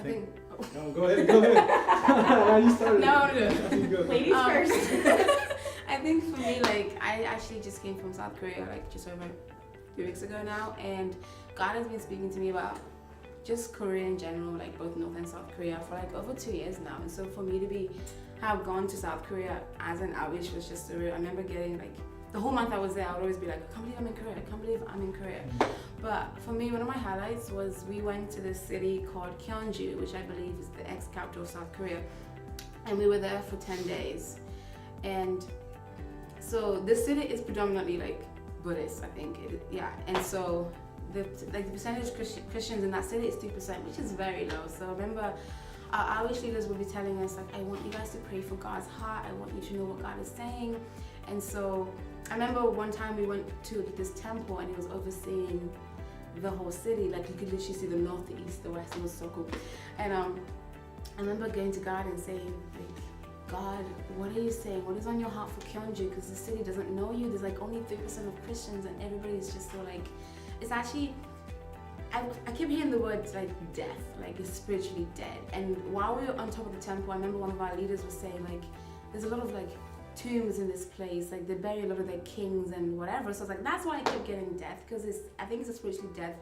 I think. No, go ahead. You started. No. Ladies first. I think for me, like, I actually just came from South Korea, like, just over 3 weeks ago now, and God has been speaking to me about just Korea in general, like both North and South Korea, for like over 2 years now. And so for me to have gone to South Korea as an outreach was just surreal. I remember getting like, the whole month I was there, I would always be like, I can't believe I'm in Korea, I can't believe I'm in Korea. But for me, one of my highlights was we went to this city called Gyeongju, which I believe is the ex-capital of South Korea. And we were there for 10 days. And so this city is predominantly like Buddhist, I think. And so the percentage of Christians in that city is 2%, which is very low. So I remember our outreach leaders would be telling us, like, I want you guys to pray for God's heart. I want you to know what God is saying. And so I remember one time we went to this temple and it was overseeing the whole city. Like, you could literally see the north, the east, the west. It was so cool. And I remember going to God and saying, like, God, what are you saying? What is on your heart for Gyeongju? Because the city doesn't know you. There's like only 3% of Christians and everybody's just so like, it's actually, I keep hearing the words like death, like it's spiritually dead. And while we were on top of the temple, I remember one of our leaders was saying, like, there's a lot of like tombs in this place, like they bury a lot of their kings and whatever. So I was like, that's why I keep getting death, because I think it's a spiritually dead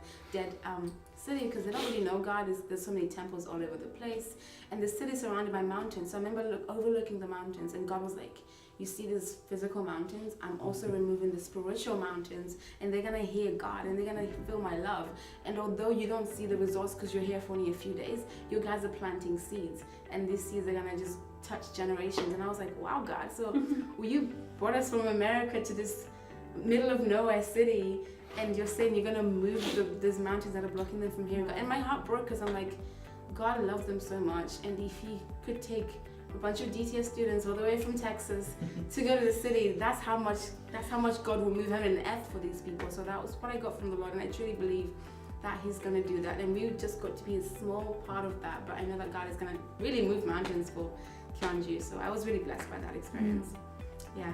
city, because they don't really know God. There's so many temples all over the place, and the city is surrounded by mountains. So I remember overlooking the mountains, and God was like, you see these physical mountains, I'm also removing the spiritual mountains, and they're gonna hear God and they're gonna feel my love. And although you don't see the results because you're here for only a few days, you guys are planting seeds, and these seeds are gonna just touch generations. And I was like, wow, God, so you brought us from America to this middle of nowhere city, and you're saying you're gonna move these mountains that are blocking them from hearing God. And my heart broke, because I'm like, God loves them so much, and if he could take a bunch of DTS students all the way from Texas to go to the city, that's how much God will move heaven and earth for these people. So that was what I got from the Lord, and I truly believe that he's gonna do that, and we just got to be a small part of that. But I know that God is gonna really move mountains for Gyeongju, so I was really blessed by that experience. Yeah.